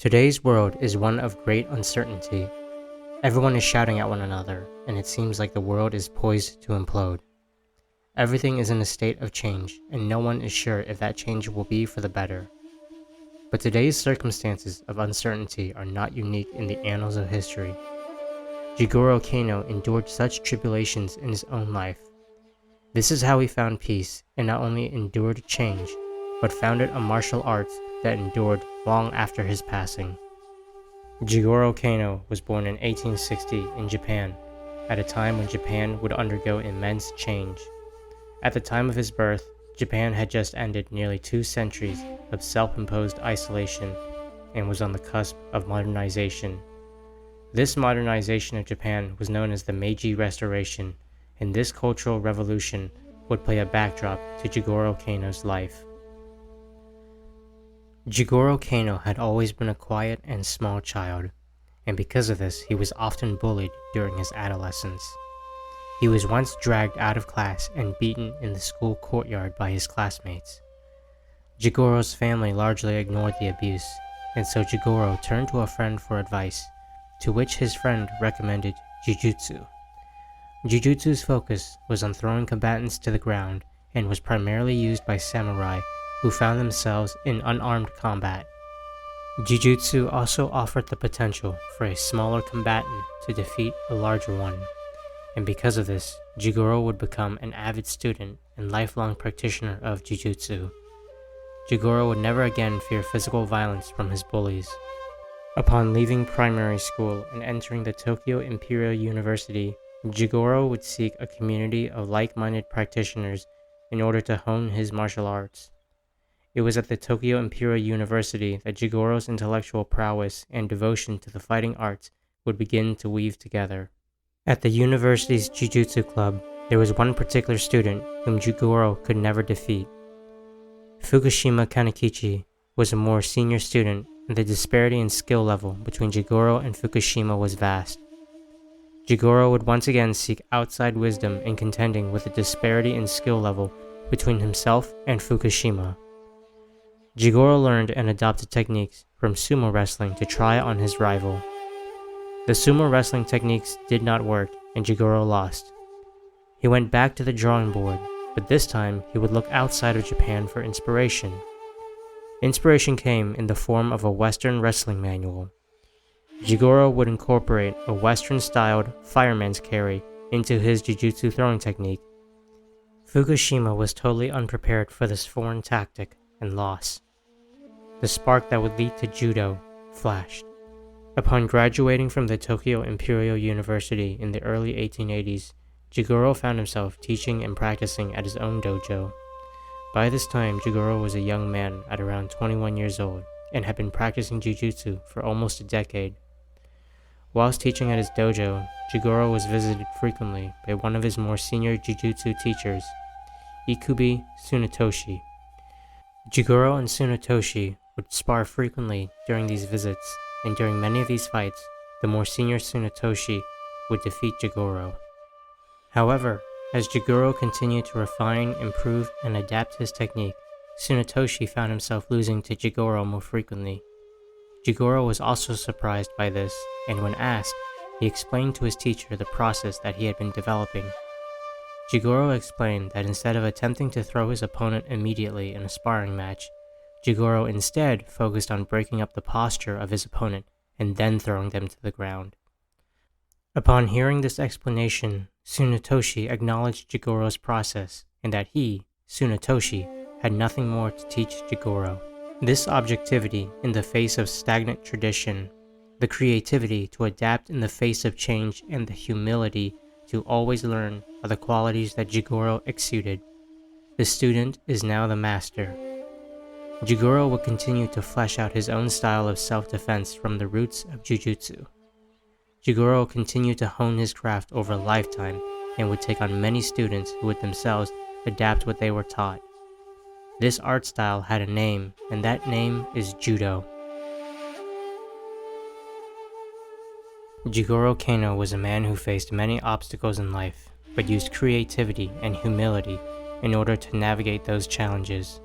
Today's world is one of great uncertainty. Everyone is shouting at one another, and it seems like the world is poised to implode. Everything is in a state of change, and no one is sure if that change will be for the better. But today's circumstances of uncertainty are not unique in the annals of history. Jigoro Kano endured such tribulations in his own life. This is how he found peace, and not only endured change, but founded a martial arts that endured long after his passing. Jigoro Kano was born in 1860 in Japan, at a time when Japan would undergo immense change. At the time of his birth, Japan had just ended nearly 2 centuries of self-imposed isolation and was on the cusp of modernization. This modernization of Japan was known as the Meiji Restoration, and this cultural revolution would play a backdrop to Jigoro Kano's life. Jigoro Kano had always been a quiet and small child, and because of this he was often bullied during his adolescence. He was once dragged out of class and beaten in the school courtyard by his classmates. Jigoro's family largely ignored the abuse, and so Jigoro turned to a friend for advice, to which his friend recommended jujutsu. Jujutsu's focus was on throwing combatants to the ground and was primarily used by samurai who found themselves in unarmed combat. Jujutsu also offered the potential for a smaller combatant to defeat a larger one, and because of this, Jigoro would become an avid student and lifelong practitioner of jujutsu. Jigoro would never again fear physical violence from his bullies. Upon leaving primary school and entering the Tokyo Imperial University, Jigoro would seek a community of like-minded practitioners in order to hone his martial arts. It was at the Tokyo Imperial University that Jigoro's intellectual prowess and devotion to the fighting arts would begin to weave together. At the university's jujutsu club, there was one particular student whom Jigoro could never defeat. Fukushima Kanakichi was a more senior student, and the disparity in skill level between Jigoro and Fukushima was vast. Jigoro would once again seek outside wisdom in contending with the disparity in skill level between himself and Fukushima. Jigoro learned and adopted techniques from sumo wrestling to try on his rival. The sumo wrestling techniques did not work, and Jigoro lost. He went back to the drawing board, but this time he would look outside of Japan for inspiration. Inspiration came in the form of a Western wrestling manual. Jigoro would incorporate a Western-styled fireman's carry into his jujutsu throwing technique. Fukushima was totally unprepared for this foreign tactic and lost. The spark that would lead to Judo flashed. Upon graduating from the Tokyo Imperial University in the early 1880s, Jigoro found himself teaching and practicing at his own dojo. By this time, Jigoro was a young man at around 21 years old and had been practicing jujutsu for almost a decade. Whilst teaching at his dojo, Jigoro was visited frequently by one of his more senior jujutsu teachers, Ikubi Tsunetoshi. Jigoro and Tsunetoshi would spar frequently during these visits, and during many of these fights, the more senior Tsunetoshi would defeat Jigoro. However, as Jigoro continued to refine, improve, and adapt his technique, Tsunetoshi found himself losing to Jigoro more frequently. Jigoro was also surprised by this, and when asked, he explained to his teacher the process that he had been developing. Jigoro explained that instead of attempting to throw his opponent immediately in a sparring match, Jigoro instead focused on breaking up the posture of his opponent and then throwing them to the ground. Upon hearing this explanation, Tsunetoshi acknowledged Jigoro's process and that he, Tsunetoshi, had nothing more to teach Jigoro. This objectivity in the face of stagnant tradition, the creativity to adapt in the face of change, and the humility to always learn are the qualities that Jigoro exuded. The student is now the master. Jigoro would continue to flesh out his own style of self-defense from the roots of jujutsu. Jigoro continued to hone his craft over a lifetime and would take on many students who would themselves adapt what they were taught. This art style had a name, and that name is Judo. Jigoro Kano was a man who faced many obstacles in life, but used creativity and humility in order to navigate those challenges.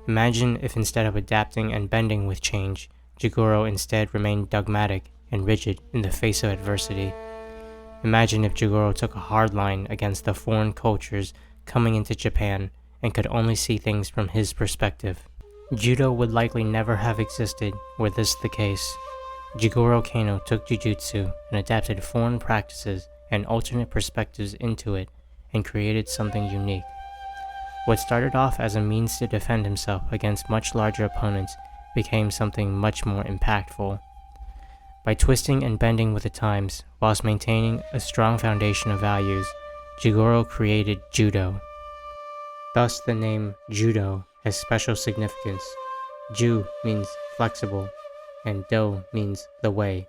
Imagine if instead of adapting and bending with change, Jigoro instead remained dogmatic and rigid in the face of adversity. Imagine if Jigoro took a hard line against the foreign cultures coming into Japan and could only see things from his perspective. Judo would likely never have existed were this the case. Jigoro Kano took jujutsu and adapted foreign practices and alternate perspectives into it and created something unique. What started off as a means to defend himself against much larger opponents became something much more impactful. By twisting and bending with the times whilst maintaining a strong foundation of values, Jigoro created Judo. Thus the name Judo has special significance. Ju means flexible, and Do means the way.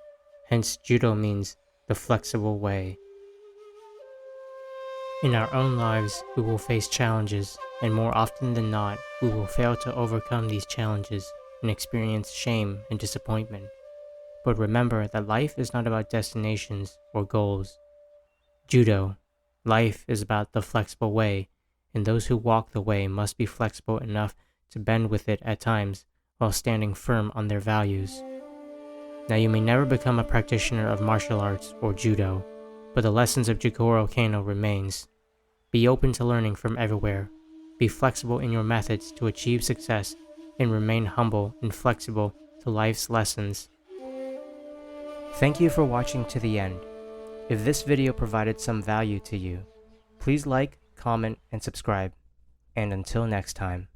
Hence Judo means the flexible way. In our own lives, we will face challenges, and more often than not, we will fail to overcome these challenges and experience shame and disappointment. But remember that life is not about destinations or goals. Judo, life is about the flexible way, and those who walk the way must be flexible enough to bend with it at times while standing firm on their values. Now you may never become a practitioner of martial arts or judo, but the lessons of Jigoro Kano remains. Be open to learning from everywhere. Be flexible in your methods to achieve success, and remain humble and flexible to life's lessons. Thank you for watching to the end. If this video provided some value to you, please like, comment, and subscribe. And until next time.